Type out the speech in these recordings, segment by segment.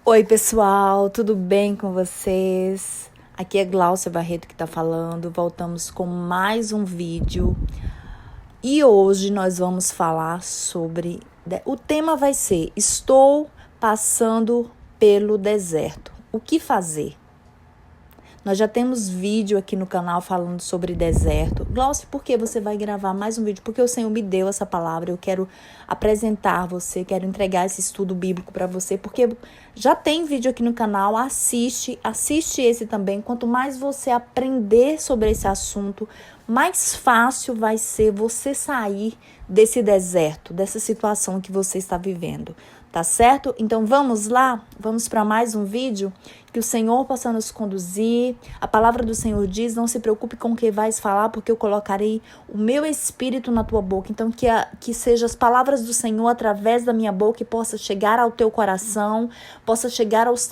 Oi, pessoal, tudo bem com vocês? Aqui é Gláucia Barreto que está falando. Voltamos com mais um vídeo e hoje nós vamos falar sobre... O tema vai ser: estou passando pelo deserto. O que fazer? Nós já temos vídeo aqui no canal falando sobre deserto. Gláucia, por que você vai gravar mais um vídeo? Porque o Senhor me deu essa palavra, eu quero apresentar você, quero entregar esse estudo bíblico para você, porque já tem vídeo aqui no canal, assiste esse também. Quanto mais você aprender sobre esse assunto, mais fácil vai ser você sair desse deserto, dessa situação que você está vivendo. Tá certo? Então vamos lá? Vamos para mais um vídeo? Que o Senhor possa nos conduzir. A palavra do Senhor diz: não se preocupe com o que vais falar, porque eu colocarei o meu espírito na tua boca. Então que sejam as palavras do Senhor através da minha boca e possa chegar ao teu coração, possa chegar aos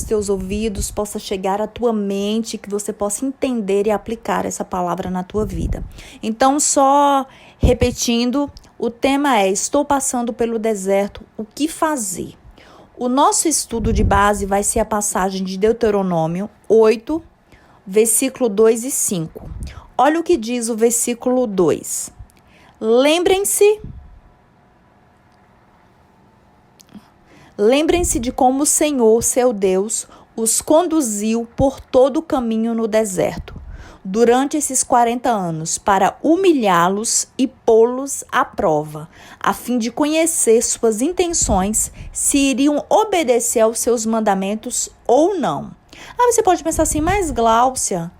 teus ouvidos, possa chegar à tua mente, que você possa entender e aplicar essa palavra na tua vida. Então, só repetindo, o tema é: estou passando pelo deserto, o que fazer? O nosso estudo de base vai ser a passagem de Deuteronômio 8, versículo 2 e 5. Olha o que diz o versículo 2. Lembrem-se de como o Senhor, seu Deus, os conduziu por todo o caminho no deserto, durante esses 40 anos, para humilhá-los e pô-los à prova, a fim de conhecer suas intenções, se iriam obedecer aos seus mandamentos ou não. Você pode pensar assim: mas Gláucia,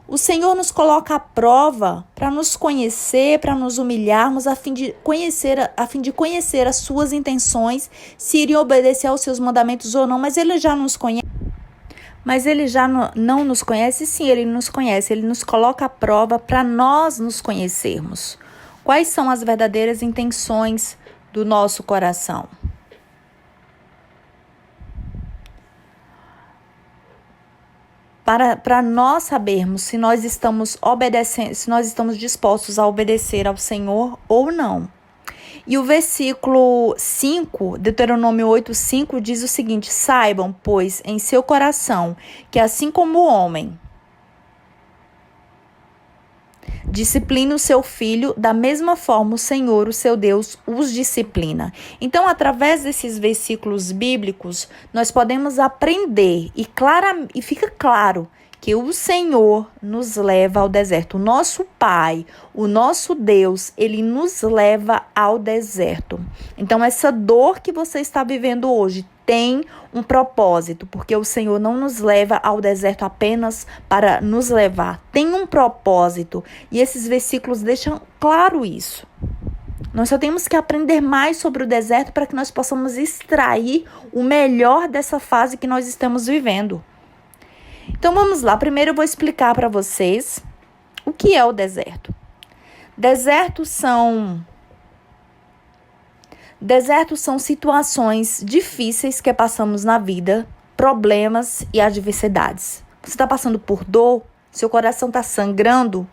o Senhor nos coloca à prova para nos conhecer, para nos humilharmos, a fim de conhecer as suas intenções, se iriam obedecer aos seus mandamentos ou não. Mas Ele já nos conhece. Mas Ele já não nos conhece? Sim, Ele nos conhece. Ele nos coloca à prova para nós nos conhecermos. Quais são as verdadeiras intenções do nosso coração? Para nós sabermos se nós estamos obedecendo, se nós estamos dispostos a obedecer ao Senhor ou não. E o versículo 5, Deuteronômio 8:5, diz o seguinte: saibam, pois, em seu coração, que assim como o homem disciplina o seu filho, da mesma forma o Senhor, o seu Deus, os disciplina. Então, através desses versículos bíblicos, nós podemos aprender e fica claro que o Senhor nos leva ao deserto. O nosso Pai, o nosso Deus, Ele nos leva ao deserto. Então, essa dor que você está vivendo hoje tem um propósito, porque o Senhor não nos leva ao deserto apenas para nos levar. Tem um propósito. E esses versículos deixam claro isso. Nós só temos que aprender mais sobre o deserto para que nós possamos extrair o melhor dessa fase que nós estamos vivendo. Então vamos lá, primeiro eu vou explicar para vocês o que é o deserto. Desertos são situações difíceis que passamos na vida, problemas e adversidades. Você está passando por dor, seu coração está sangrando,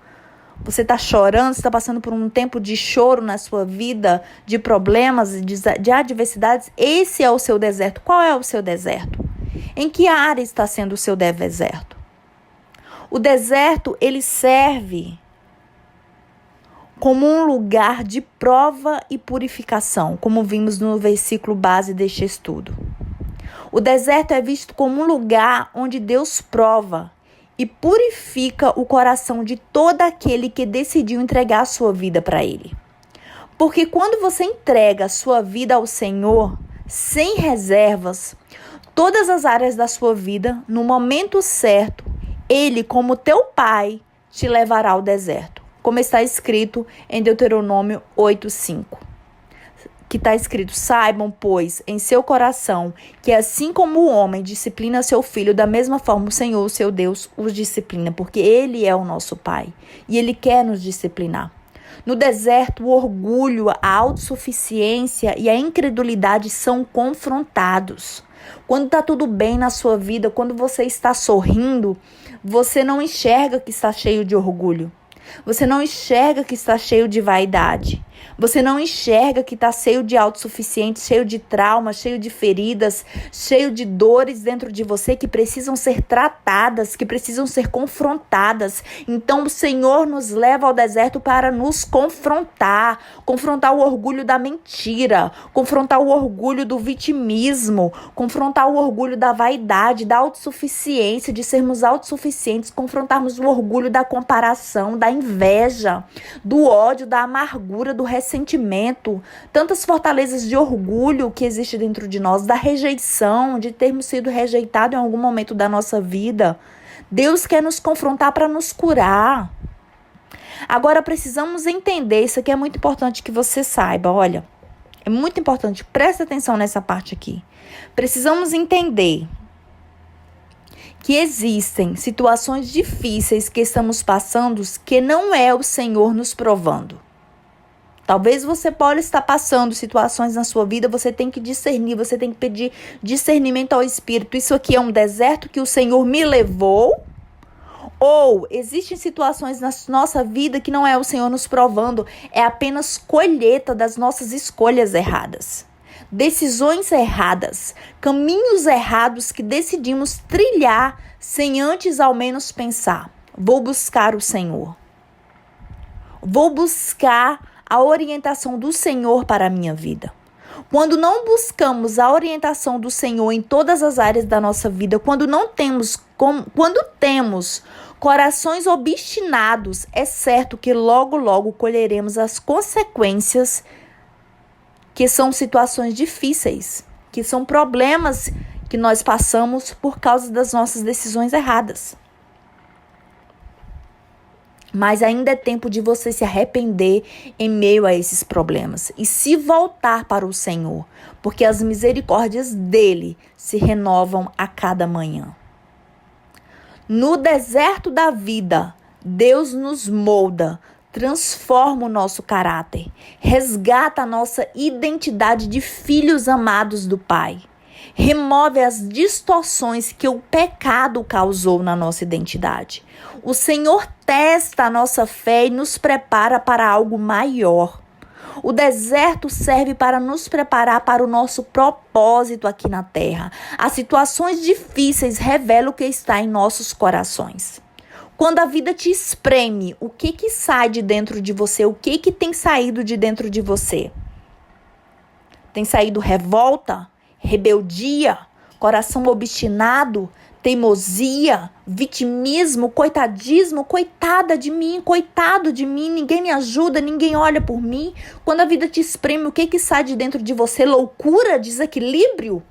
você está chorando, você está passando por um tempo de choro na sua vida, de problemas, de adversidades. Esse é o seu deserto. Qual é o seu deserto? Em que área está sendo o seu deserto? O deserto, ele serve como um lugar de prova e purificação, como vimos no versículo base deste estudo. O deserto é visto como um lugar onde Deus prova e purifica o coração de todo aquele que decidiu entregar a sua vida para Ele. Porque quando você entrega a sua vida ao Senhor, sem reservas, todas as áreas da sua vida, no momento certo, Ele, como teu Pai, te levará ao deserto. Como está escrito em Deuteronômio 8:5. Que está escrito: saibam, pois, em seu coração, que assim como o homem disciplina seu filho, da mesma forma o Senhor, seu Deus, os disciplina, porque Ele é o nosso Pai e Ele quer nos disciplinar. No deserto, o orgulho, a autossuficiência e a incredulidade são confrontados. Quando está tudo bem na sua vida, quando você está sorrindo, você não enxerga que está cheio de orgulho. Você não enxerga que está cheio de vaidade. Você não enxerga que está cheio de autossuficiente, cheio de traumas, cheio de feridas, cheio de dores dentro de você que precisam ser tratadas, que precisam ser confrontadas. Então o Senhor nos leva ao deserto para nos confrontar o orgulho da mentira, confrontar o orgulho do vitimismo, confrontar o orgulho da vaidade, da autossuficiência, de sermos autossuficientes, confrontarmos o orgulho da comparação, da inveja, do ódio, da amargura, do ressentimento, tantas fortalezas de orgulho que existe dentro de nós, da rejeição, de termos sido rejeitados em algum momento da nossa vida. Deus quer nos confrontar para nos curar. Agora precisamos entender, isso aqui é muito importante que você saiba, olha, é muito importante, presta atenção nessa parte aqui. Precisamos entender que existem situações difíceis que estamos passando que não é o Senhor nos provando. Talvez você possa estar passando situações na sua vida, você tem que discernir, você tem que pedir discernimento ao Espírito. Isso aqui é um deserto que o Senhor me levou? Ou existem situações na nossa vida que não é o Senhor nos provando, é apenas colheita das nossas escolhas erradas. Decisões erradas, caminhos errados que decidimos trilhar sem antes ao menos pensar. Vou buscar o Senhor. Vou buscar a orientação do Senhor para a minha vida. Quando não buscamos a orientação do Senhor em todas as áreas da nossa vida, quando temos corações obstinados, é certo que logo colheremos as consequências, que são situações difíceis, que são problemas que nós passamos por causa das nossas decisões erradas. Mas ainda é tempo de você se arrepender em meio a esses problemas e se voltar para o Senhor, porque as misericórdias dele se renovam a cada manhã. No deserto da vida, Deus nos molda, transforma o nosso caráter, resgata a nossa identidade de filhos amados do Pai, remove as distorções que o pecado causou na nossa identidade. O Senhor testa a nossa fé e nos prepara para algo maior. O deserto serve para nos preparar para o nosso propósito aqui na terra. As situações difíceis revelam o que está em nossos corações. Quando a vida te espreme, o que sai de dentro de você? O que tem saído de dentro de você? Tem saído revolta, rebeldia, coração obstinado, teimosia, vitimismo, coitadismo, coitada de mim, coitado de mim, ninguém me ajuda, ninguém olha por mim. Quando a vida te espreme, o que sai de dentro de você? Loucura, desequilíbrio?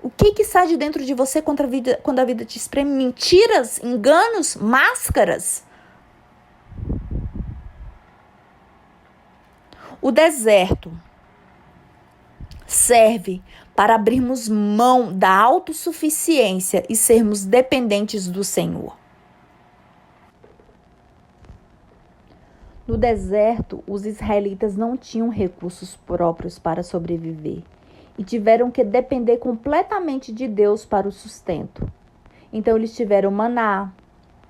O que sai de dentro de você quando a vida te espreme? Mentiras, enganos, máscaras? O deserto serve para abrirmos mão da autossuficiência e sermos dependentes do Senhor. No deserto, os israelitas não tinham recursos próprios para sobreviver e tiveram que depender completamente de Deus para o sustento. Então eles tiveram maná,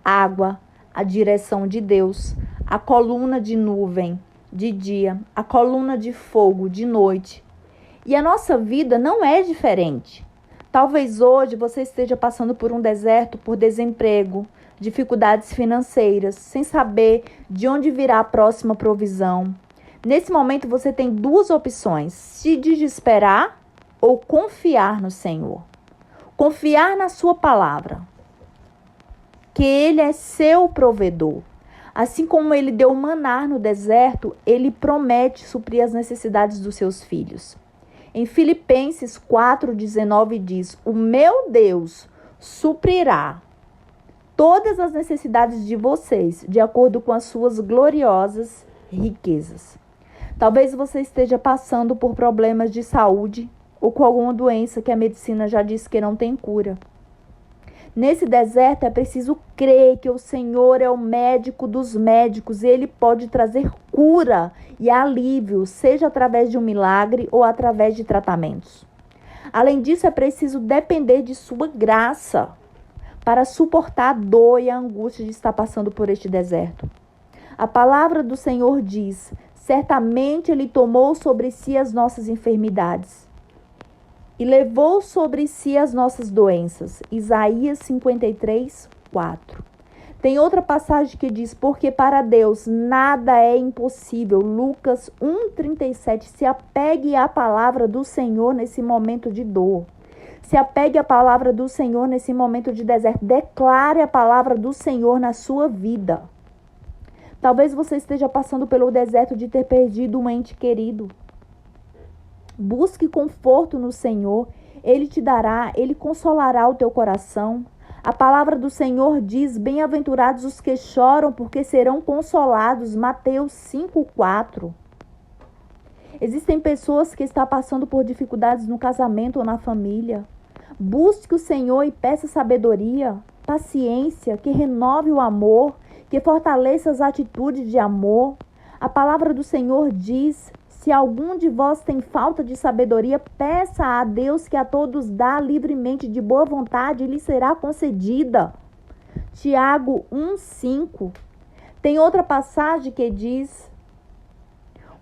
água, a direção de Deus, a coluna de nuvem de dia, a coluna de fogo de noite. E a nossa vida não é diferente. Talvez hoje você esteja passando por um deserto, por desemprego, dificuldades financeiras, sem saber de onde virá a próxima provisão. Nesse momento você tem duas opções: se desesperar ou confiar no Senhor. Confiar na sua palavra, que Ele é seu provedor. Assim como Ele deu maná no deserto, Ele promete suprir as necessidades dos seus filhos. Em Filipenses 4,19 diz: o meu Deus suprirá todas as necessidades de vocês, de acordo com as suas gloriosas riquezas. Talvez você esteja passando por problemas de saúde ou com alguma doença que a medicina já disse que não tem cura. Nesse deserto é preciso crer que o Senhor é o médico dos médicos e Ele pode trazer cura e alívio, seja através de um milagre ou através de tratamentos. Além disso, é preciso depender de sua graça para suportar a dor e a angústia de estar passando por este deserto. A palavra do Senhor diz: Certamente Ele tomou sobre si as nossas enfermidades e levou sobre si as nossas doenças. Isaías 53, 4. Tem outra passagem que diz, porque para Deus nada é impossível. Lucas 1,37. Se apegue à palavra do Senhor nesse momento de dor. Se apegue à palavra do Senhor nesse momento de deserto. Declare a palavra do Senhor na sua vida. Talvez você esteja passando pelo deserto de ter perdido um ente querido. Busque conforto no Senhor. Ele te dará, Ele consolará o teu coração. A palavra do Senhor diz, bem-aventurados os que choram, porque serão consolados. Mateus 5,4. Existem pessoas que estão passando por dificuldades no casamento ou na família. Busque o Senhor e peça sabedoria, paciência, que renove o amor, que fortaleça as atitudes de amor. A palavra do Senhor diz, se algum de vós tem falta de sabedoria, peça a Deus que a todos dá livremente de boa vontade e lhe será concedida. Tiago 1,5. Tem outra passagem que diz,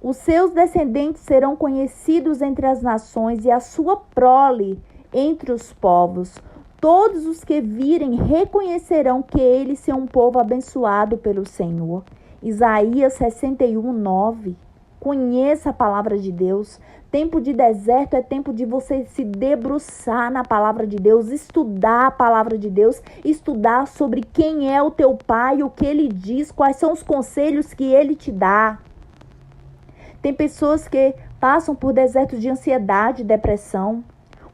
os seus descendentes serão conhecidos entre as nações e a sua prole entre os povos. Todos os que virem reconhecerão que eles são um povo abençoado pelo Senhor. Isaías 61:9. Conheça a palavra de Deus. Tempo de deserto é tempo de você se debruçar na palavra de Deus, estudar a palavra de Deus, estudar sobre quem é o teu pai, o que ele diz, quais são os conselhos que ele te dá. Tem pessoas que passam por desertos de ansiedade, depressão.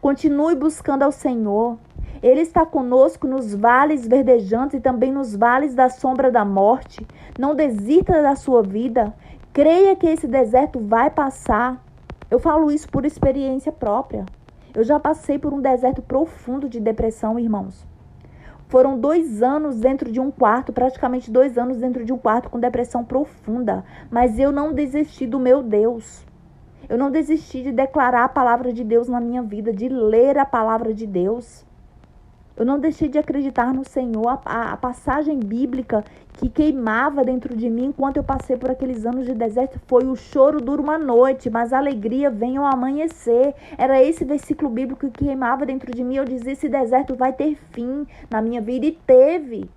Continue buscando ao Senhor. Ele está conosco nos vales verdejantes e também nos vales da sombra da morte. Não desista da sua vida. Creia que esse deserto vai passar. Eu falo isso por experiência própria. Eu já passei por um deserto profundo de depressão, irmãos. Foram 2 anos dentro de um quarto, praticamente 2 anos dentro de um quarto com depressão profunda. Mas eu não desisti do meu Deus. Eu não desisti de declarar a palavra de Deus na minha vida, de ler a palavra de Deus. Eu não deixei de acreditar no Senhor. A passagem bíblica que queimava dentro de mim enquanto eu passei por aqueles anos de deserto foi: o choro dura uma noite, mas a alegria vem ao amanhecer. Era esse versículo bíblico que queimava dentro de mim. Eu dizia, esse deserto vai ter fim na minha vida, e teve.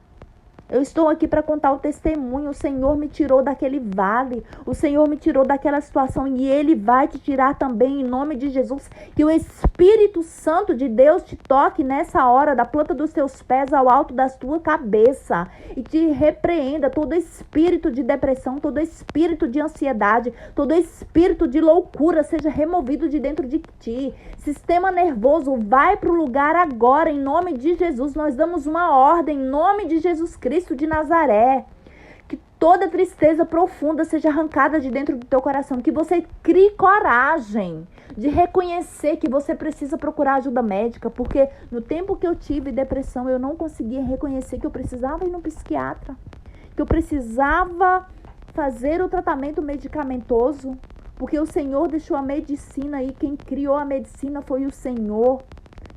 Eu estou aqui para contar o testemunho. O Senhor me tirou daquele vale. O Senhor me tirou daquela situação. E Ele vai te tirar também, em nome de Jesus. Que o Espírito Santo de Deus te toque nessa hora, da planta dos teus pés ao alto da tua cabeça. E te repreenda todo espírito de depressão, todo espírito de ansiedade, todo espírito de loucura seja removido de dentro de ti. Sistema nervoso, vai para o lugar agora, em nome de Jesus. Nós damos uma ordem, em nome de Jesus Cristo de Nazaré, que toda tristeza profunda seja arrancada de dentro do teu coração, que você crie coragem de reconhecer que você precisa procurar ajuda médica, porque no tempo que eu tive depressão, eu não conseguia reconhecer que eu precisava ir no psiquiatra, que eu precisava fazer o tratamento medicamentoso, porque o Senhor deixou a medicina e quem criou a medicina foi o Senhor.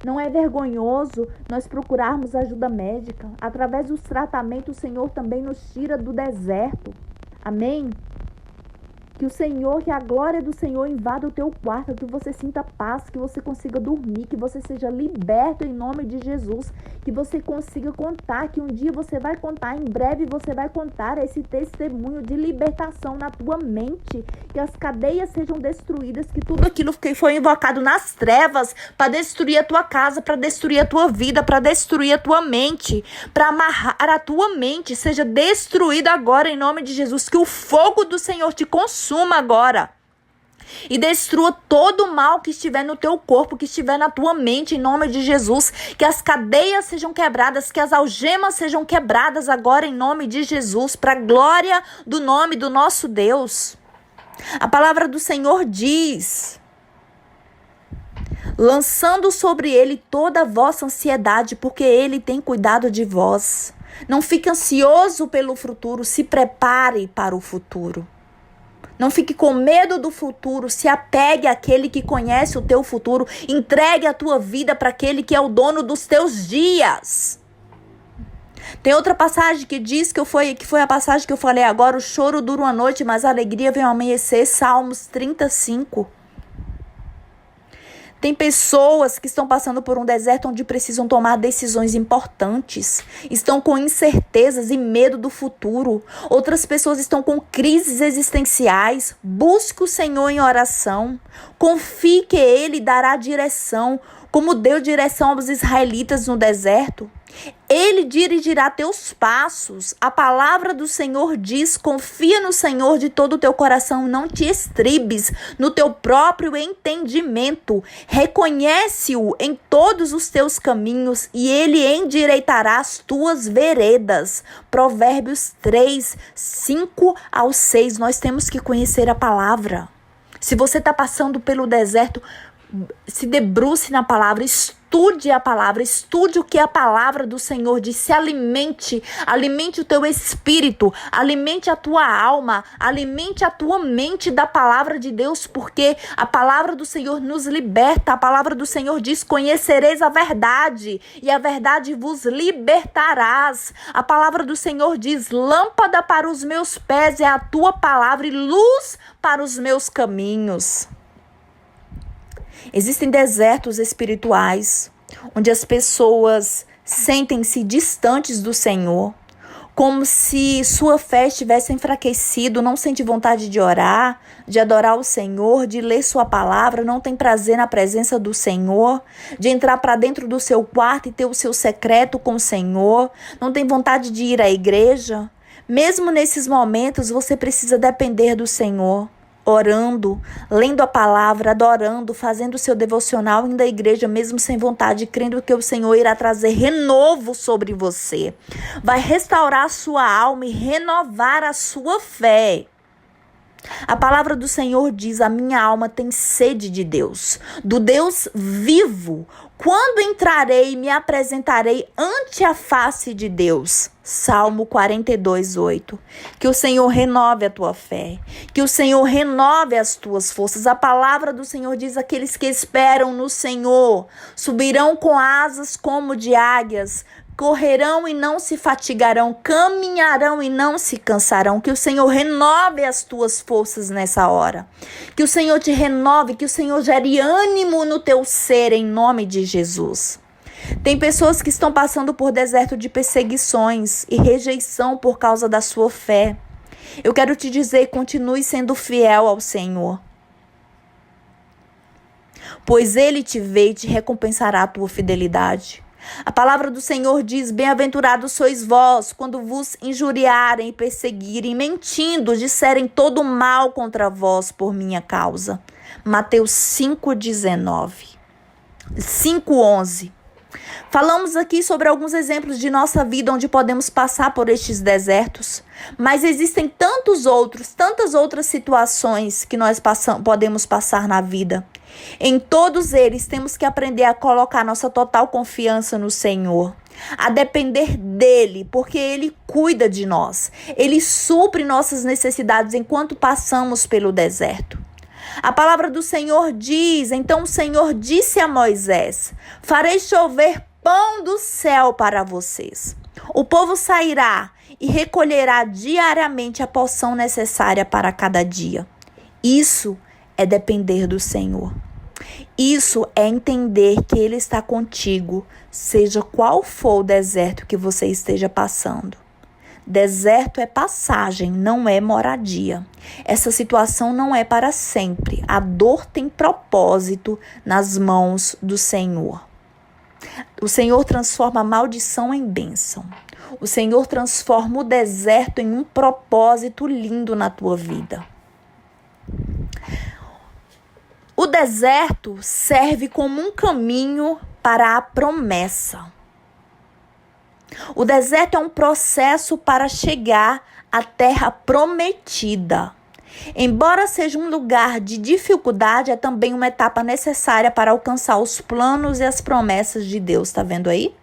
Não é vergonhoso nós procurarmos ajuda médica. Através dos tratamentos, o Senhor também nos tira do deserto. Amém? Que o Senhor, que a glória do Senhor invada o teu quarto, que você sinta paz, que você consiga dormir, que você seja liberto em nome de Jesus, que você consiga contar, que um dia você vai contar, em breve você vai contar esse testemunho de libertação na tua mente, que as cadeias sejam destruídas, que tudo aquilo que foi invocado nas trevas para destruir a tua casa, para destruir a tua vida, para destruir a tua mente, para amarrar a tua mente, seja destruído agora em nome de Jesus, que o fogo do Senhor te consuma agora e destrua todo o mal que estiver no teu corpo, que estiver na tua mente, em nome de Jesus, que as cadeias sejam quebradas, que as algemas sejam quebradas agora em nome de Jesus, para a glória do nome do nosso Deus. A palavra do Senhor diz: lançando sobre ele toda a vossa ansiedade, porque ele tem cuidado de vós. Não fique ansioso pelo futuro, se prepare para o futuro. Não fique com medo do futuro, se apegue àquele que conhece o teu futuro. Entregue a tua vida para aquele que é o dono dos teus dias. Tem outra passagem que diz que foi a passagem que eu falei agora: o choro dura uma noite, mas a alegria vem ao amanhecer. Salmos 35. Tem pessoas que estão passando por um deserto onde precisam tomar decisões importantes. Estão com incertezas e medo do futuro. Outras pessoas estão com crises existenciais. Busque o Senhor em oração. Confie que Ele dará direção, como deu direção aos israelitas no deserto. Ele dirigirá teus passos. A palavra do Senhor diz: confia no Senhor de todo o teu coração, não te estribes no teu próprio entendimento. Reconhece-o em todos os teus caminhos e ele endireitará as tuas veredas. Provérbios 3, 5 ao 6. Nós temos que conhecer a palavra. Se você está passando pelo deserto, se debruce na palavra, estude a palavra, estude o que a palavra do Senhor diz, se alimente o teu espírito, alimente a tua alma, alimente a tua mente da palavra de Deus, porque a palavra do Senhor nos liberta. A palavra do Senhor diz: conhecereis a verdade e a verdade vos libertarás. A palavra do Senhor diz: lâmpada para os meus pés é a tua palavra e luz para os meus caminhos. Existem desertos espirituais onde as pessoas sentem-se distantes do Senhor, como se sua fé estivesse enfraquecido, não sente vontade de orar, de adorar o Senhor, de ler sua palavra, não tem prazer na presença do Senhor, de entrar para dentro do seu quarto e ter o seu secreto com o Senhor, não tem vontade de ir à igreja. Mesmo nesses momentos, você precisa depender do Senhor. Orando, lendo a palavra, adorando, fazendo o seu devocional, indo à igreja mesmo sem vontade, crendo que o Senhor irá trazer renovo sobre você. Vai restaurar a sua alma e renovar a sua fé. A palavra do Senhor diz: a minha alma tem sede de Deus, do Deus vivo. Quando entrarei e me apresentarei ante a face de Deus. Salmo 42, 8. Que o Senhor renove a tua fé, que o Senhor renove as tuas forças. A palavra do Senhor diz: aqueles que esperam no Senhor subirão com asas como de águias, correrão e não se fatigarão, caminharão e não se cansarão. Que o Senhor renove as tuas forças nessa hora. Que o Senhor te renove, que o Senhor gere ânimo no teu ser, em nome de Jesus. Tem pessoas que estão passando por deserto de perseguições e rejeição por causa da sua fé. Eu quero te dizer: continue sendo fiel ao Senhor, pois Ele te vê e te recompensará a tua fidelidade. A palavra do Senhor diz: bem-aventurados sois vós, quando vos injuriarem e perseguirem, mentindo, disserem todo mal contra vós por minha causa. Mateus 5:19. 5:11. Falamos aqui sobre alguns exemplos de nossa vida onde podemos passar por estes desertos, mas existem tantas outras situações que nós podemos passar na vida. Em todos eles temos que aprender a colocar nossa total confiança no Senhor, a depender dEle, porque Ele cuida de nós, Ele supre nossas necessidades enquanto passamos pelo deserto. A palavra do Senhor diz: então o Senhor disse a Moisés: farei chover pão do céu para vocês. O povo sairá e recolherá diariamente a porção necessária para cada dia. Isso é depender do Senhor. Isso é entender que Ele está contigo, seja qual for o deserto que você esteja passando. Deserto é passagem, não é moradia. Essa situação não é para sempre. A dor tem propósito nas mãos do Senhor. O Senhor transforma a maldição em bênção. O Senhor transforma o deserto em um propósito lindo na tua vida. O deserto serve como um caminho para a promessa. O deserto é um processo para chegar à terra prometida. Embora seja um lugar de dificuldade, é também uma etapa necessária para alcançar os planos e as promessas de Deus. Está vendo aí?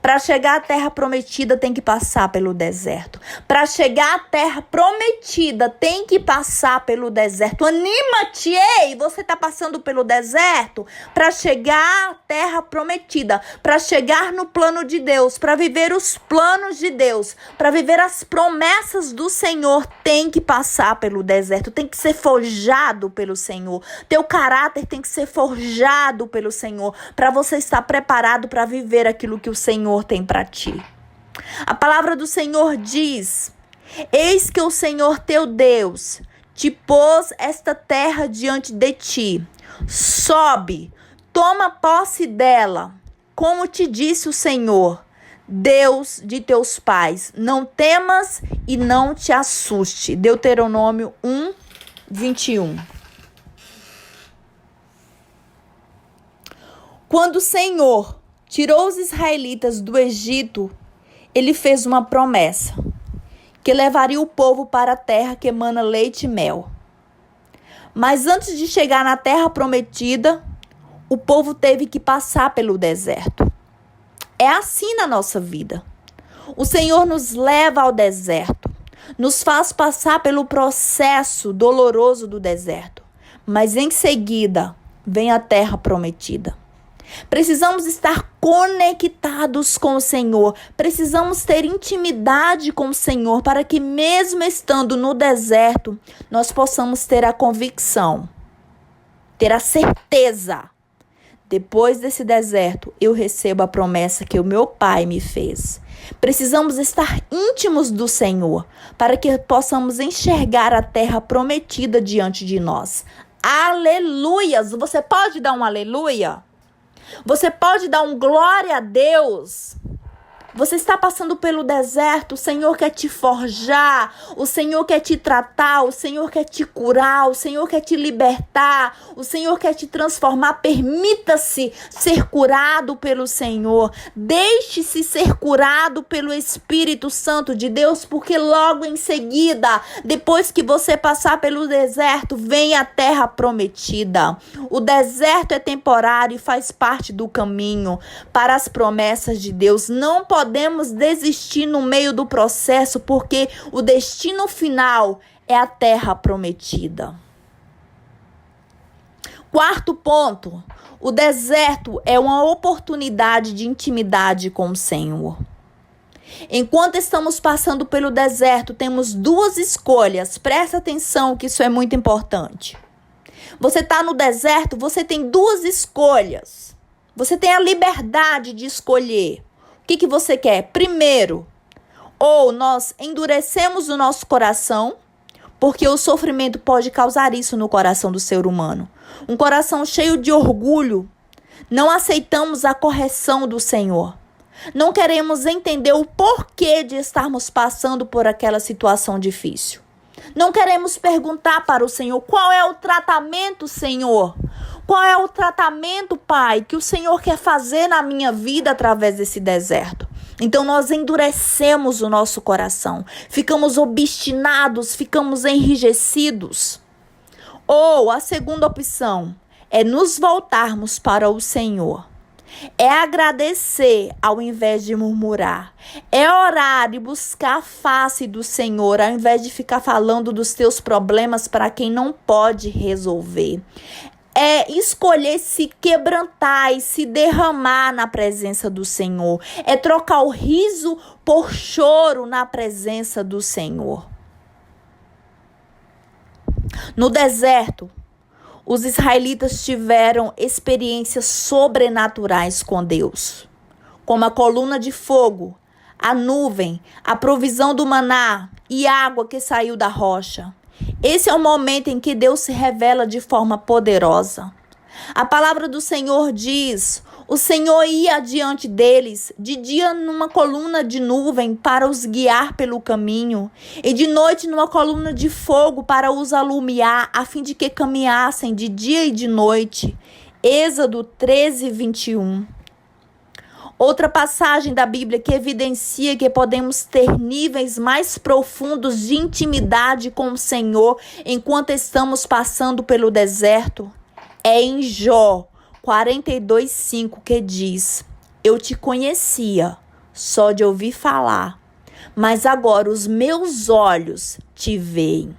Para chegar à terra prometida tem que passar pelo deserto. Para chegar à terra prometida tem que passar pelo deserto. Anima-te, ei, você está passando pelo deserto para chegar à terra prometida, para chegar no plano de Deus, para viver os planos de Deus, para viver as promessas do Senhor, tem que passar pelo deserto, tem que ser forjado pelo Senhor. Teu caráter tem que ser forjado pelo Senhor, para você estar preparado para viver aquilo que o Senhor tem para ti. A palavra do Senhor diz: eis que o Senhor teu Deus te pôs esta terra diante de ti. Sobe, toma posse dela, como te disse o Senhor, Deus de teus pais. Não temas e não te assuste. Deuteronômio 1, 21. Quando o Senhor tirou os israelitas do Egito, ele fez uma promessa, que levaria o povo para a terra que emana leite e mel. Mas antes de chegar na terra prometida, o povo teve que passar pelo deserto. É assim na nossa vida. O Senhor nos leva ao deserto, nos faz passar pelo processo doloroso do deserto, mas em seguida vem a terra prometida. Precisamos estar conectados com o Senhor, precisamos ter intimidade com o Senhor para que mesmo estando no deserto, nós possamos ter a convicção, ter a certeza. Depois desse deserto, eu recebo a promessa que o meu Pai me fez. Precisamos estar íntimos do Senhor para que possamos enxergar a terra prometida diante de nós. Aleluias! Você pode dar um aleluia? Você pode dar um glória a Deus? Você está passando pelo deserto, o Senhor quer te forjar, o Senhor quer te tratar, o Senhor quer te curar, o Senhor quer te libertar, o Senhor quer te transformar. Permita-se ser curado pelo Senhor, deixe-se ser curado pelo Espírito Santo de Deus, porque logo em seguida, depois que você passar pelo deserto, vem a terra prometida. O deserto é temporário e faz parte do caminho para as promessas de Deus. Não podemos desistir no meio do processo, porque o destino final é a terra prometida. Quarto ponto, o deserto é uma oportunidade de intimidade com o Senhor. Enquanto estamos passando pelo deserto, temos duas escolhas. Presta atenção que isso é muito importante. Você está no deserto, você tem duas escolhas. Você tem a liberdade de escolher. O que você quer? Primeiro, ou nós endurecemos o nosso coração, porque o sofrimento pode causar isso no coração do ser humano. Um coração cheio de orgulho. Não aceitamos a correção do Senhor. Não queremos entender o porquê de estarmos passando por aquela situação difícil. Não queremos perguntar para o Senhor: qual é o tratamento, Senhor? Qual é o tratamento, Pai, que o Senhor quer fazer na minha vida através desse deserto? Então nós endurecemos o nosso coração, ficamos obstinados, ficamos enrijecidos. Ou a segunda opção é nos voltarmos para o Senhor. É agradecer ao invés de murmurar. É orar e buscar a face do Senhor ao invés de ficar falando dos teus problemas para quem não pode resolver. É escolher se quebrantar e se derramar na presença do Senhor. É trocar o riso por choro na presença do Senhor. No deserto, os israelitas tiveram experiências sobrenaturais com Deus, como a coluna de fogo, a nuvem, a provisão do maná e água que saiu da rocha. Esse é o momento em que Deus se revela de forma poderosa. A palavra do Senhor diz: o Senhor ia adiante deles, de dia numa coluna de nuvem para os guiar pelo caminho, e de noite numa coluna de fogo para os alumiar, a fim de que caminhassem de dia e de noite. Êxodo 13, 21. Outra passagem da Bíblia que evidencia que podemos ter níveis mais profundos de intimidade com o Senhor enquanto estamos passando pelo deserto é em Jó 42:5, que diz: eu te conhecia só de ouvir falar, mas agora os meus olhos te veem.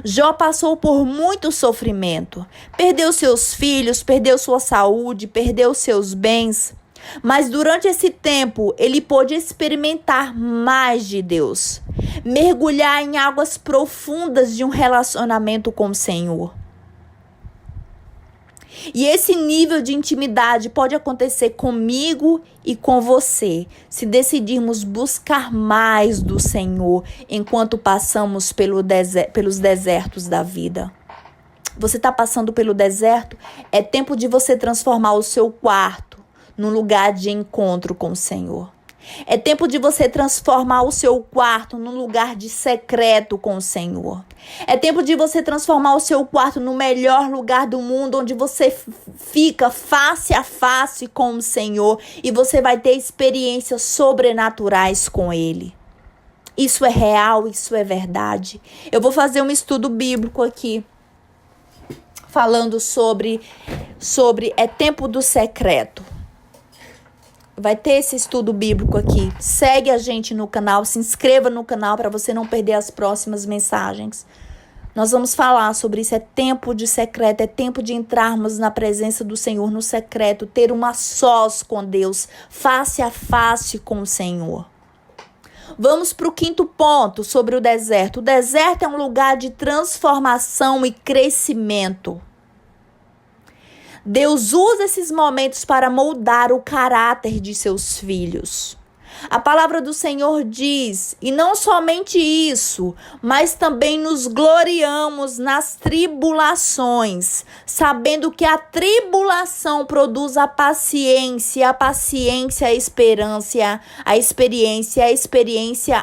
Jó passou por muito sofrimento, perdeu seus filhos, perdeu sua saúde, perdeu seus bens, mas durante esse tempo ele pôde experimentar mais de Deus, mergulhar em águas profundas de um relacionamento com o Senhor. E esse nível de intimidade pode acontecer comigo e com você, se decidirmos buscar mais do Senhor enquanto passamos pelos desertos da vida. Você está passando pelo deserto? É tempo de você transformar o seu quarto num lugar de encontro com o Senhor. É tempo de você transformar o seu quarto num lugar de secreto com o Senhor. É tempo de você transformar o seu quarto no melhor lugar do mundo, onde você fica face a face com o Senhor e você vai ter experiências sobrenaturais com Ele. Isso é real, isso é verdade. Eu vou fazer um estudo bíblico aqui, falando sobre é tempo do secreto. Vai ter esse estudo bíblico aqui. Segue a gente no canal, se inscreva no canal para você não perder as próximas mensagens. Nós vamos falar sobre isso. É tempo de secreto, é tempo de entrarmos na presença do Senhor no secreto, ter uma sós com Deus, face a face com o Senhor. Vamos para o 5º ponto sobre o deserto. O deserto é um lugar de transformação e crescimento. Deus usa esses momentos para moldar o caráter de seus filhos. A palavra do Senhor diz, e não somente isso, mas também nos gloriamos nas tribulações, sabendo que a tribulação produz a paciência a esperança, a experiência,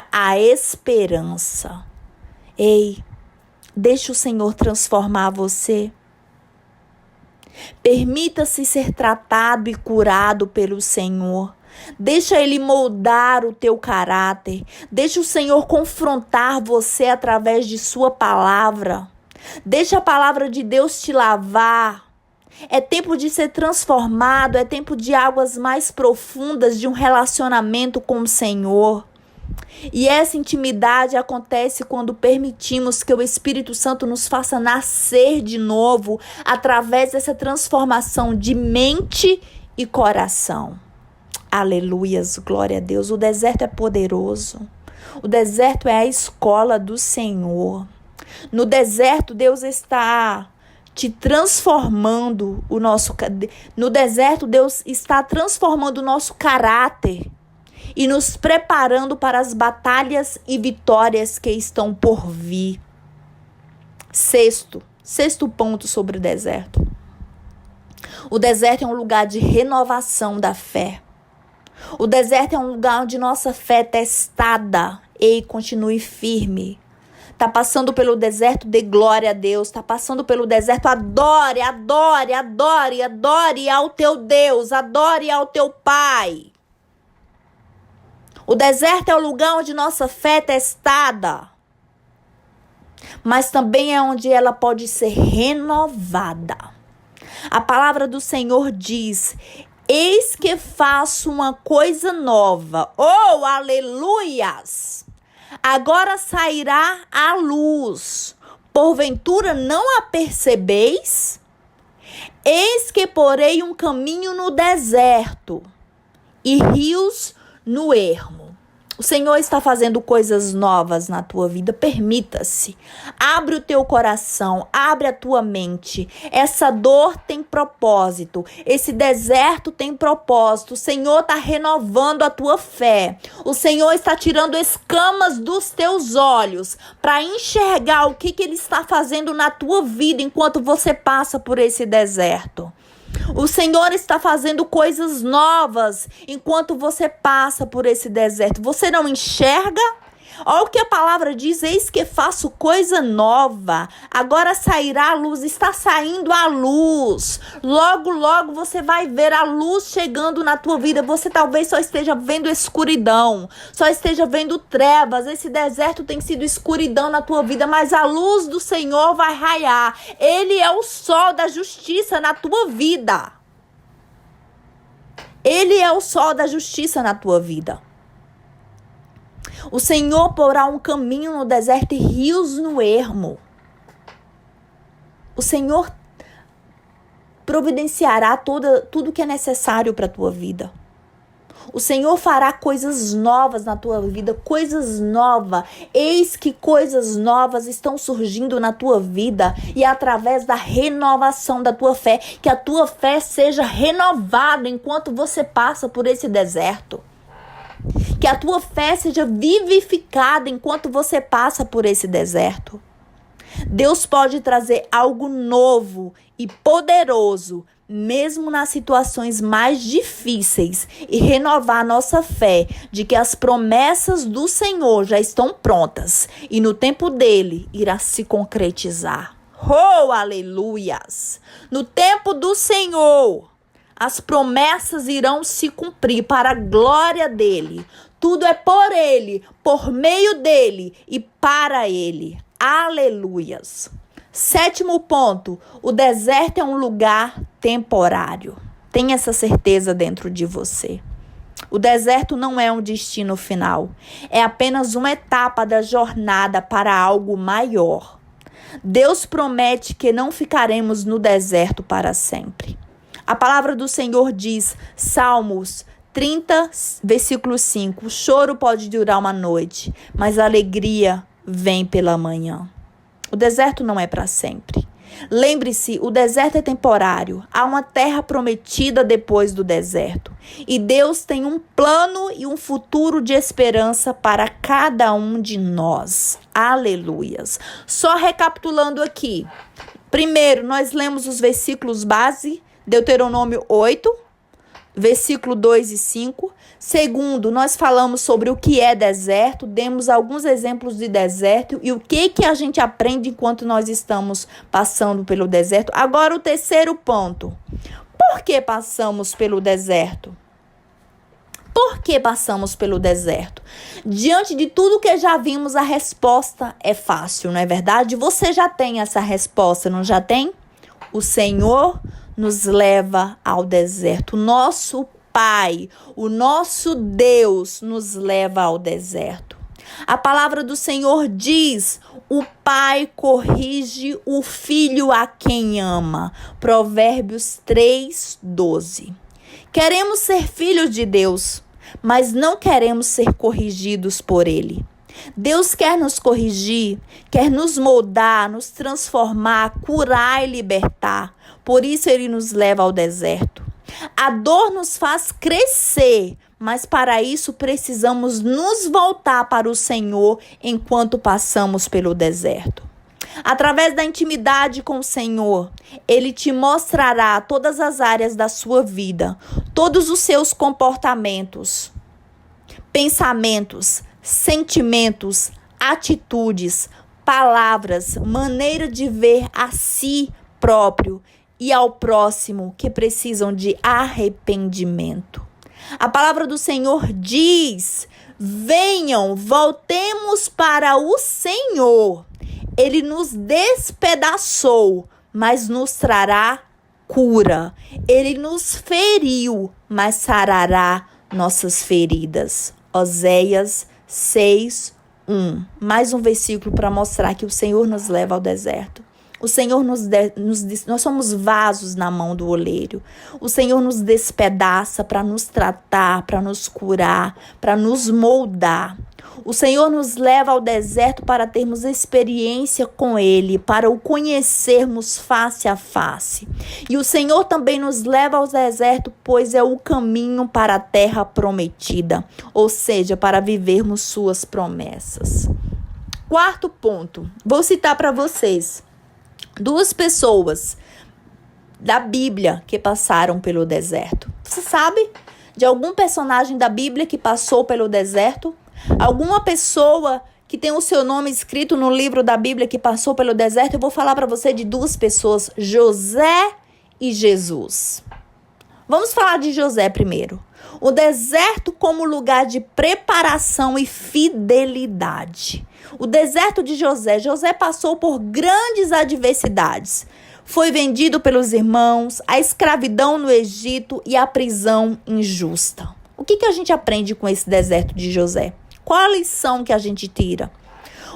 a esperança. Ei, deixa o Senhor transformar você. Permita-se ser tratado e curado pelo Senhor. Deixa Ele moldar o teu caráter. Deixa o Senhor confrontar você através de sua palavra. Deixa a palavra de Deus te lavar. É tempo de ser transformado. É tempo de águas mais profundas de um relacionamento com o Senhor. E essa intimidade acontece quando permitimos que o Espírito Santo nos faça nascer de novo através dessa transformação de mente e coração. Aleluias, glória a Deus. O deserto é poderoso. O deserto é a escola do Senhor. No deserto, Deus está te transformando No deserto, Deus está transformando o nosso caráter e nos preparando para as batalhas e vitórias que estão por vir. Sexto ponto sobre o deserto. O deserto é um lugar de renovação da fé. O deserto é um lugar onde nossa fé é testada. Ei, continue firme. Tá passando pelo deserto, dê glória a Deus. Tá passando pelo deserto, adore ao teu Deus, adore ao teu Pai. O deserto é o lugar onde nossa fé é testada, mas também é onde ela pode ser renovada. A palavra do Senhor diz: eis que faço uma coisa nova. Oh, aleluias! Agora sairá a luz. Porventura não a percebeis? Eis que porei um caminho no deserto e rios no ermo. O Senhor está fazendo coisas novas na tua vida. Permita-se. Abre o teu coração. Abre a tua mente. Essa dor tem propósito. Esse deserto tem propósito. O Senhor está renovando a tua fé. O Senhor está tirando escamas dos teus olhos para enxergar o que Ele está fazendo na tua vida enquanto você passa por esse deserto. O Senhor está fazendo coisas novas enquanto você passa por esse deserto. Você não enxerga? Olha o que a palavra diz: eis que faço coisa nova. Agora sairá a luz, está saindo a luz. Logo, logo você vai ver a luz chegando na tua vida. Você talvez só esteja vendo escuridão, só esteja vendo trevas. Esse deserto tem sido escuridão na tua vida, mas a luz do Senhor vai raiar. Ele é o sol da justiça na tua vida. Ele é o sol da justiça na tua vida. O Senhor porá um caminho no deserto e rios no ermo. O Senhor providenciará tudo que é necessário para a tua vida. O Senhor fará coisas novas na tua vida, coisas novas. Eis que coisas novas estão surgindo na tua vida e através da renovação da tua fé. Que a tua fé seja renovada enquanto você passa por esse deserto. Que a tua fé seja vivificada enquanto você passa por esse deserto. Deus pode trazer algo novo e poderoso, mesmo nas situações mais difíceis, e renovar nossa fé de que as promessas do Senhor já estão prontas e no tempo dele irá se concretizar. Oh, aleluias! No tempo do Senhor, as promessas irão se cumprir para a glória dele. Tudo é por ele, por meio dele e para ele. Aleluias! 7º ponto, o deserto é um lugar temporário. Tenha essa certeza dentro de você. O deserto não é um destino final. É apenas uma etapa da jornada para algo maior. Deus promete que não ficaremos no deserto para sempre. A palavra do Senhor diz, Salmos 30, versículo 5, o choro pode durar uma noite, mas a alegria vem pela manhã. O deserto não é para sempre. Lembre-se, o deserto é temporário. Há uma terra prometida depois do deserto. E Deus tem um plano e um futuro de esperança para cada um de nós. Aleluias. Só recapitulando aqui. Primeiro, nós lemos os versículos base, Deuteronômio 8, versículo 2 e 5. Segundo, nós falamos sobre o que é deserto, demos alguns exemplos de deserto e o que a gente aprende enquanto nós estamos passando pelo deserto. Agora o terceiro ponto. Por que passamos pelo deserto? Por que passamos pelo deserto? Diante de tudo que já vimos, a resposta é fácil, não é verdade? Você já tem essa resposta, não já tem? O Senhor nos leva ao deserto. Nosso Pai, o nosso Deus nos leva ao deserto. A palavra do Senhor diz, o pai corrige o filho a quem ama. Provérbios 3:12. Queremos ser filhos de Deus, mas não queremos ser corrigidos por Ele. Deus quer nos corrigir, quer nos moldar, nos transformar, curar e libertar. Por isso Ele nos leva ao deserto. A dor nos faz crescer, mas para isso precisamos nos voltar para o Senhor enquanto passamos pelo deserto. Através da intimidade com o Senhor, Ele te mostrará todas as áreas da sua vida, todos os seus comportamentos, pensamentos, sentimentos, atitudes, palavras, maneira de ver a si próprio e ao próximo que precisam de arrependimento. A palavra do Senhor diz, venham, voltemos para o Senhor. Ele nos despedaçou, mas nos trará cura. Ele nos feriu, mas sarará nossas feridas. Oséias 6:1. Mais um versículo para mostrar que o Senhor nos leva ao deserto. O Senhor nós somos vasos na mão do oleiro. O Senhor nos despedaça para nos tratar, para nos curar, para nos moldar. O Senhor nos leva ao deserto para termos experiência com Ele, para o conhecermos face a face. E o Senhor também nos leva ao deserto, pois é o caminho para a terra prometida, ou seja, para vivermos suas promessas. 4º ponto, vou citar para vocês 2 pessoas da Bíblia que passaram pelo deserto. Você sabe de algum personagem da Bíblia que passou pelo deserto? Alguma pessoa que tem o seu nome escrito no livro da Bíblia que passou pelo deserto? Eu vou falar para você de 2 pessoas, José e Jesus. Vamos falar de José primeiro. O deserto como lugar de preparação e fidelidade. O deserto de José. José passou por grandes adversidades. Foi vendido pelos irmãos, a escravidão no Egito e a prisão injusta. O que a gente aprende com esse deserto de José? Qual a lição que a gente tira?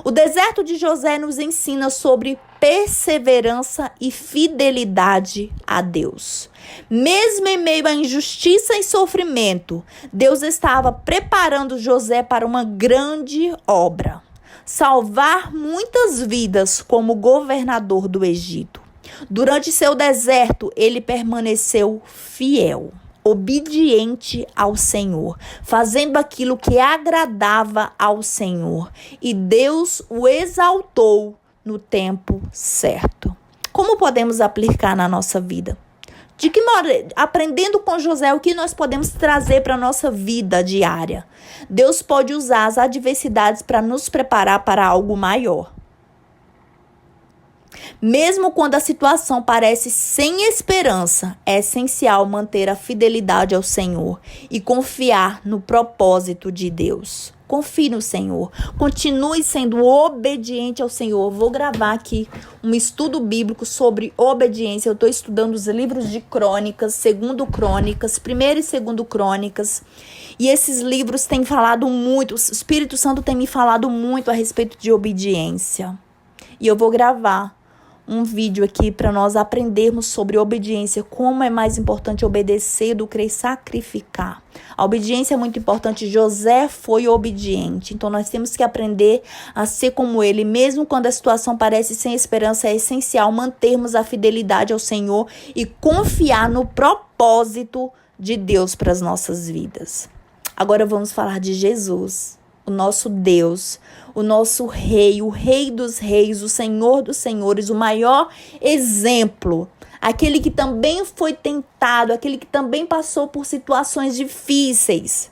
O deserto de José nos ensina sobre perseverança e fidelidade a Deus. Mesmo em meio à injustiça e sofrimento, Deus estava preparando José para uma grande obra: salvar muitas vidas como governador do Egito. Durante seu deserto, ele permaneceu fiel, obediente ao Senhor, fazendo aquilo que agradava ao Senhor. E Deus o exaltou no tempo certo. Como podemos aplicar na nossa vida? De que maneira, aprendendo com José, o que nós podemos trazer para a nossa vida diária? Deus pode usar as adversidades para nos preparar para algo maior. Mesmo quando a situação parece sem esperança, é essencial manter a fidelidade ao Senhor e confiar no propósito de Deus. Confie no Senhor. Continue sendo obediente ao Senhor. Vou gravar aqui um estudo bíblico sobre obediência. Eu estou estudando os livros de Crônicas, 2 Crônicas, 1 e 2 Crônicas. E esses livros têm falado muito, o Espírito Santo tem me falado muito a respeito de obediência. E eu vou gravar um vídeo aqui para nós aprendermos sobre obediência, como é mais importante obedecer do que sacrificar. A obediência é muito importante. José foi obediente, então nós temos que aprender a ser como ele. Mesmo quando a situação parece sem esperança, é essencial mantermos a fidelidade ao Senhor e confiar no propósito de Deus para as nossas vidas. Agora vamos falar de Jesus, o nosso Deus, o nosso Rei, o Rei dos Reis, o Senhor dos Senhores, o maior exemplo, aquele que também foi tentado, aquele que também passou por situações difíceis.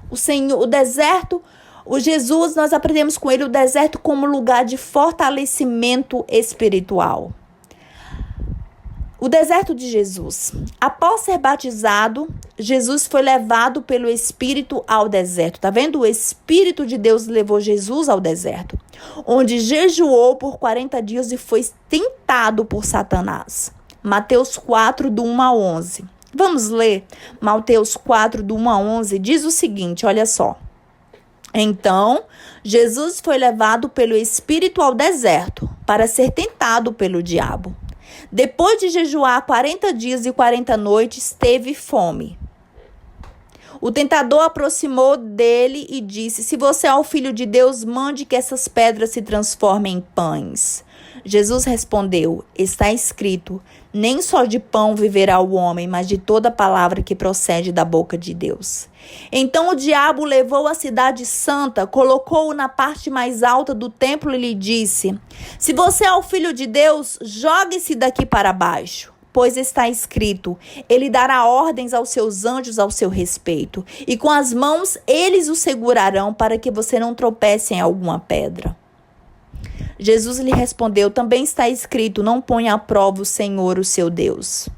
O Senhor, o deserto, o Jesus, nós aprendemos com ele o deserto como lugar de fortalecimento espiritual. O deserto de Jesus. Após ser batizado, Jesus foi levado pelo Espírito ao deserto. Tá vendo? O Espírito de Deus levou Jesus ao deserto, onde jejuou por 40 dias e foi tentado por Satanás. Mateus 4, do 1 ao 11. Vamos ler? Mateus 4, do 1 ao 11 diz o seguinte, olha só. Então, Jesus foi levado pelo Espírito ao deserto para ser tentado pelo diabo. Depois de jejuar 40 dias e 40 noites, teve fome. O tentador aproximou dele e disse: se você é o Filho de Deus, mande que essas pedras se transformem em pães. Jesus respondeu: está escrito, nem só de pão viverá o homem, mas de toda palavra que procede da boca de Deus. Então o diabo levou a cidade santa, colocou-o na parte mais alta do templo e lhe disse: se você é o Filho de Deus, jogue-se daqui para baixo. Pois está escrito, ele dará ordens aos seus anjos ao seu respeito, e com as mãos eles o segurarão para que você não tropece em alguma pedra. Jesus lhe respondeu, também está escrito, não ponha à prova o Senhor, o seu Deus.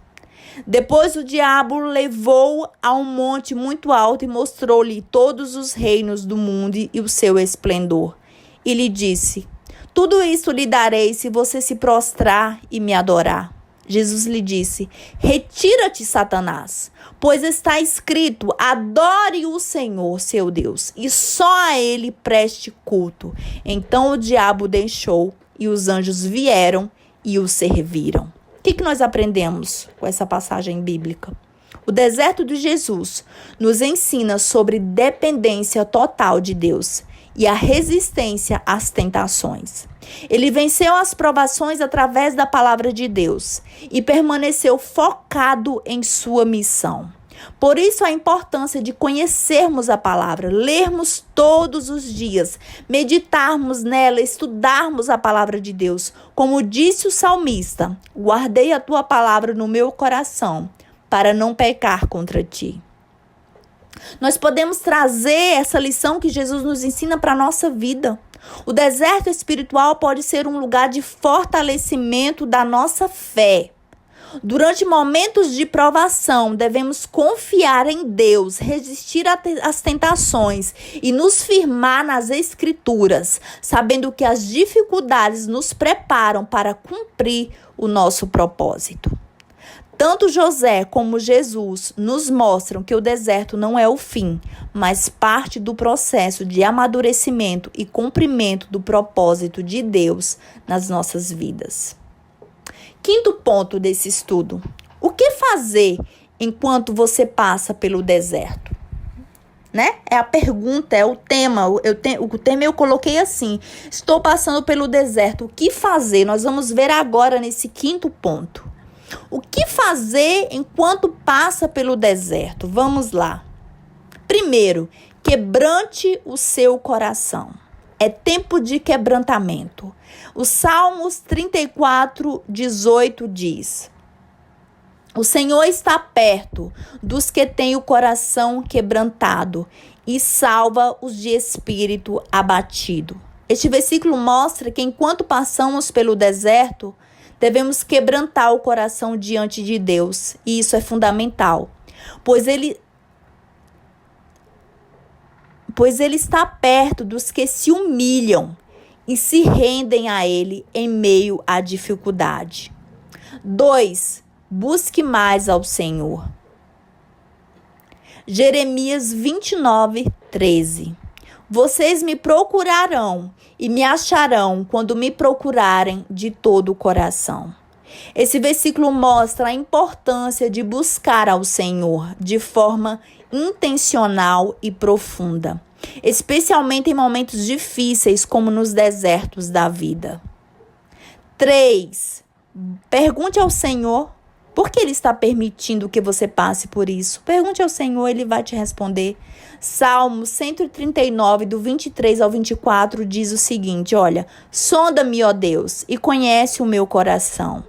Depois o diabo levou-o a um monte muito alto e mostrou-lhe todos os reinos do mundo e o seu esplendor. E lhe disse, tudo isso lhe darei se você se prostrar e me adorar. Jesus lhe disse, retira-te, Satanás, pois está escrito, adore o Senhor, seu Deus, e só a ele preste culto. Então o diabo deixou e os anjos vieram e o serviram. O que nós aprendemos com essa passagem bíblica? O deserto de Jesus nos ensina sobre dependência total de Deus e a resistência às tentações. Ele venceu as provações através da palavra de Deus e permaneceu focado em sua missão. Por isso a importância de conhecermos a palavra, lermos todos os dias, meditarmos nela, estudarmos a palavra de Deus. Como disse o salmista, guardei a tua palavra no meu coração para não pecar contra ti. Nós podemos trazer essa lição que Jesus nos ensina para a nossa vida. O deserto espiritual pode ser um lugar de fortalecimento da nossa fé. Durante momentos de provação, devemos confiar em Deus, resistir às tentações e nos firmar nas Escrituras, sabendo que as dificuldades nos preparam para cumprir o nosso propósito. Tanto José como Jesus nos mostram que o deserto não é o fim, mas parte do processo de amadurecimento e cumprimento do propósito de Deus nas nossas vidas. Quinto ponto desse estudo: o que fazer enquanto você passa pelo deserto? Né? É a pergunta, é o tema. O tema eu coloquei assim: estou passando pelo deserto, o que fazer? Nós vamos ver agora nesse quinto ponto. O que fazer enquanto passa pelo deserto? Vamos lá. Primeiro, quebrante o seu coração. É tempo de quebrantamento. O Salmos 34:18 diz: o Senhor está perto dos que têm o coração quebrantado e salva os de espírito abatido. Este versículo mostra que enquanto passamos pelo deserto, devemos quebrantar o coração diante de Deus, e isso é fundamental, pois ele está perto dos que se humilham e se rendem a Ele em meio à dificuldade. 2. Busque mais ao Senhor. Jeremias 29:13. Vocês me procurarão e me acharão quando me procurarem de todo o coração. Esse versículo mostra a importância de buscar ao Senhor de forma intencional e profunda, especialmente em momentos difíceis como nos desertos da vida. 3. Pergunte ao Senhor por que Ele está permitindo que você passe por isso. Pergunte ao Senhor, Ele vai te responder. Salmo 139, do 23 ao 24, diz o seguinte: olha, sonda-me, ó Deus, e conhece o meu coração.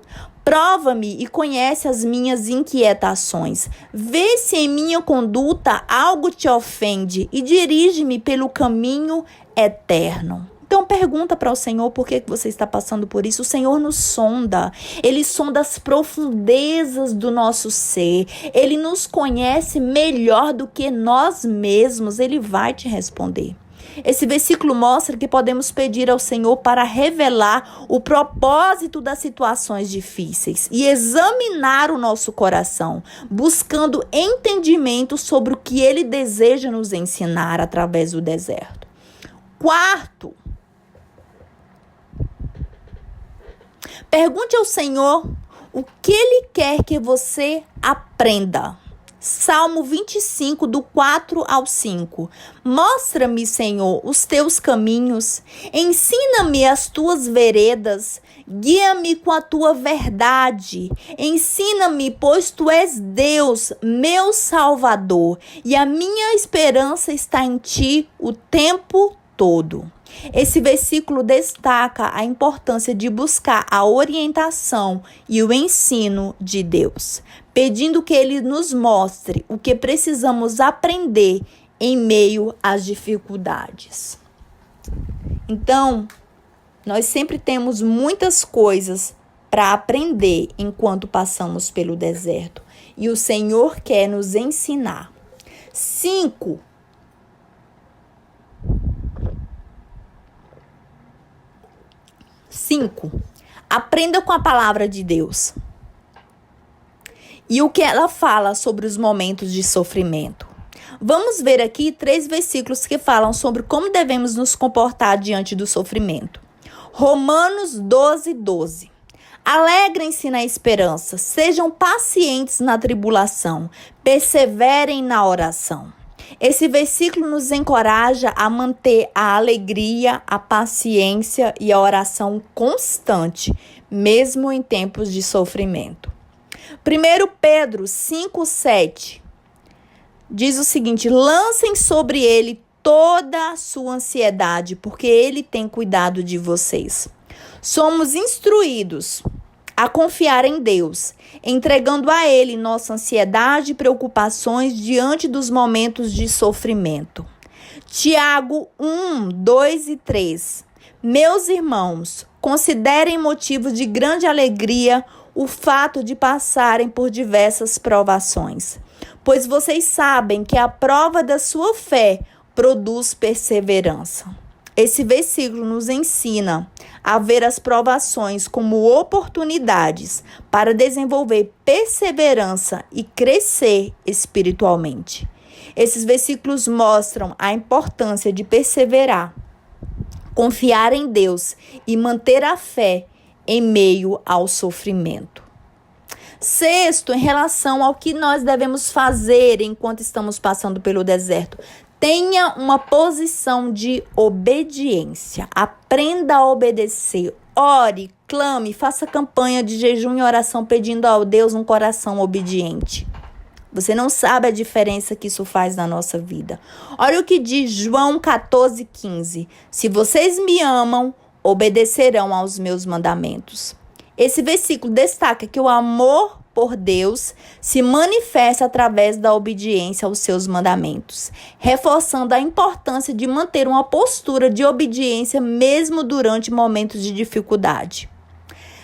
Prova-me e conhece as minhas inquietações. Vê se em minha conduta algo te ofende e dirige-me pelo caminho eterno. Então pergunta para o Senhor por que você está passando por isso. O Senhor nos sonda. Ele sonda as profundezas do nosso ser. Ele nos conhece melhor do que nós mesmos. Ele vai te responder. Esse versículo mostra que podemos pedir ao Senhor para revelar o propósito das situações difíceis e examinar o nosso coração, buscando entendimento sobre o que Ele deseja nos ensinar através do deserto. 4. Pergunte ao Senhor o que Ele quer que você aprenda. Salmo 25, do 4 ao 5. Mostra-me, Senhor, os teus caminhos. Ensina-me as tuas veredas. Guia-me com a tua verdade. Ensina-me, pois tu és Deus, meu Salvador, e a minha esperança está em ti o tempo todo. Esse versículo destaca a importância de buscar a orientação e o ensino de Deus, pedindo que Ele nos mostre o que precisamos aprender em meio às dificuldades. Então, nós sempre temos muitas coisas para aprender enquanto passamos pelo deserto, e o Senhor quer nos ensinar. 5. Aprenda com a palavra de Deus e o que ela fala sobre os momentos de sofrimento. Vamos ver aqui 3 versículos que falam sobre como devemos nos comportar diante do sofrimento. Romanos 12:12. Alegrem-se na esperança, sejam pacientes na tribulação, perseverem na oração. Esse versículo nos encoraja a manter a alegria, a paciência e a oração constante, mesmo em tempos de sofrimento. 1 Pedro 5:7 diz o seguinte: lancem sobre ele toda a sua ansiedade, porque ele tem cuidado de vocês. Somos instruídos a confiar em Deus, entregando a Ele nossa ansiedade e preocupações diante dos momentos de sofrimento. Tiago 1:2 e 3. Meus irmãos, considerem motivo de grande alegria o fato de passarem por diversas provações, pois vocês sabem que a prova da sua fé produz perseverança. Esse versículo nos ensina a ver as provações como oportunidades para desenvolver perseverança e crescer espiritualmente. Esses versículos mostram a importância de perseverar, confiar em Deus e manter a fé em meio ao sofrimento. Sexto, em relação ao que nós devemos fazer enquanto estamos passando pelo deserto. Tenha uma posição de obediência. Aprenda a obedecer. Ore, clame, faça campanha de jejum e oração pedindo ao Deus um coração obediente. Você não sabe a diferença que isso faz na nossa vida. Olha o que diz João 14,15. Se vocês me amam, obedecerão aos meus mandamentos. Esse versículo destaca que o amor por Deus se manifesta através da obediência aos seus mandamentos, reforçando a importância de manter uma postura de obediência mesmo durante momentos de dificuldade.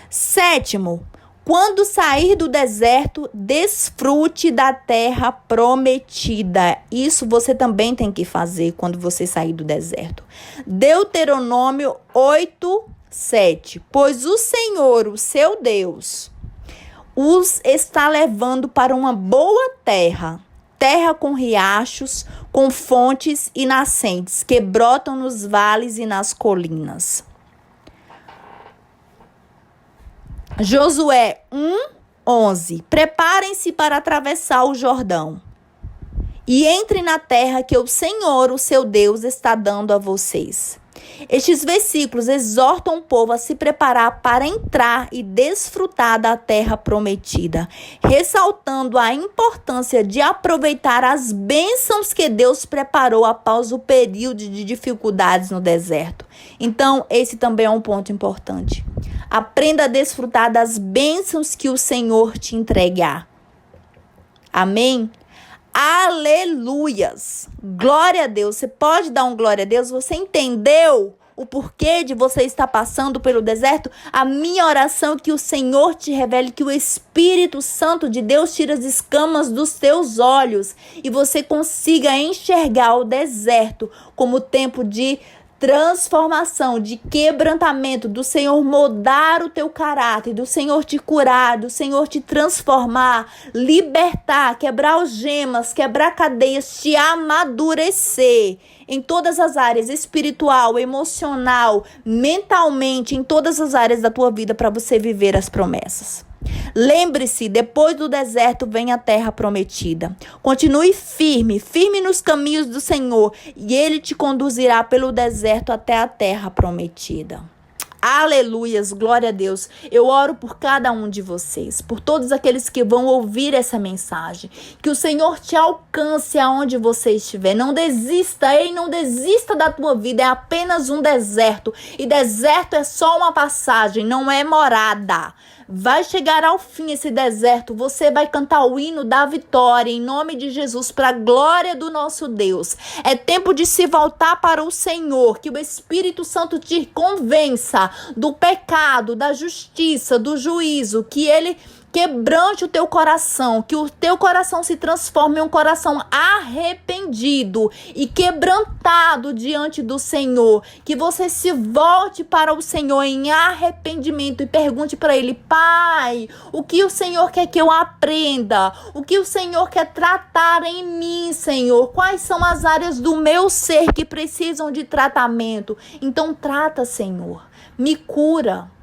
Sétimo, quando sair do deserto, desfrute da terra prometida. Isso você também tem que fazer quando você sair do deserto. Deuteronômio 8:7. Pois o Senhor, o seu Deus, os está levando para uma boa terra, terra com riachos, com fontes e nascentes, que brotam nos vales e nas colinas. Josué 1:11. Preparem-se para atravessar o Jordão e entrem na terra que o Senhor, o seu Deus, está dando a vocês. Estes versículos exortam o povo a se preparar para entrar e desfrutar da terra prometida, ressaltando a importância de aproveitar as bênçãos que Deus preparou após o período de dificuldades no deserto. Então, esse também é um ponto importante. Aprenda a desfrutar das bênçãos que o Senhor te entregar. Amém? Aleluias! Glória a Deus. Você pode dar um glória a Deus? Você entendeu o porquê de você estar passando pelo deserto? A minha oração é que o Senhor te revele, que o Espírito Santo de Deus tire as escamas dos teus olhos e você consiga enxergar o deserto como tempo de transformação, de quebrantamento, do Senhor mudar o teu caráter, do Senhor te curar, do Senhor te transformar, libertar, quebrar algemas, quebrar cadeias, te amadurecer em todas as áreas, espiritual, emocional, mentalmente, em todas as áreas da tua vida para você viver as promessas. Lembre-se, depois do deserto vem a terra prometida. Continue firme, firme nos caminhos do Senhor, e Ele te conduzirá pelo deserto até a terra prometida. Aleluias, glória a Deus. Eu oro por cada um de vocês, por todos aqueles que vão ouvir essa mensagem. Que o Senhor te alcance aonde você estiver. Não desista, não desista da tua vida. É apenas um deserto. E deserto é só uma passagem, não é morada. Vai chegar ao fim esse deserto. Você vai cantar o hino da vitória em nome de Jesus, para a glória do nosso Deus. É tempo de se voltar para o Senhor. Que o Espírito Santo te convença do pecado, da justiça, do juízo. Que Ele quebrante o teu coração, que o teu coração se transforme em um coração arrependido e quebrantado diante do Senhor. Que você se volte para o Senhor em arrependimento e pergunte para Ele: Pai, o que o Senhor quer que eu aprenda? O que o Senhor quer tratar em mim, Senhor? Quais são as áreas do meu ser que precisam de tratamento? Então trata, Senhor. Me cura.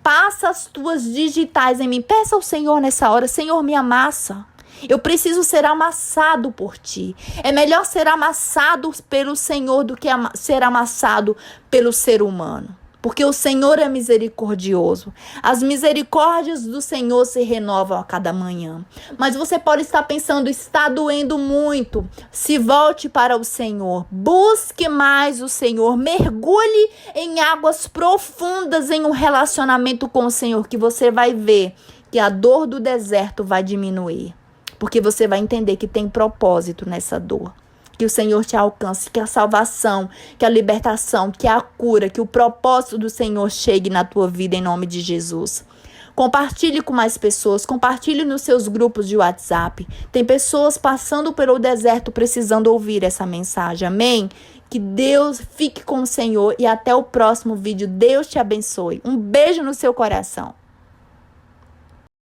Passa as tuas digitais em mim. Peça ao Senhor nessa hora: Senhor, me amassa. Eu preciso ser amassado por ti. É melhor ser amassado pelo Senhor do que ser amassado pelo ser humano. Porque o Senhor é misericordioso. As misericórdias do Senhor se renovam a cada manhã. Mas você pode estar pensando: está doendo muito. Se volte para o Senhor. Busque mais o Senhor. Mergulhe em águas profundas em um relacionamento com o Senhor, que você vai ver que a dor do deserto vai diminuir. Porque você vai entender que tem propósito nessa dor. Que o Senhor te alcance, que a salvação, que a libertação, que a cura, que o propósito do Senhor chegue na tua vida em nome de Jesus. Compartilhe com mais pessoas, compartilhe nos seus grupos de WhatsApp. Tem pessoas passando pelo deserto precisando ouvir essa mensagem, amém? Que Deus fique com o Senhor e até o próximo vídeo. Deus te abençoe. Um beijo no seu coração.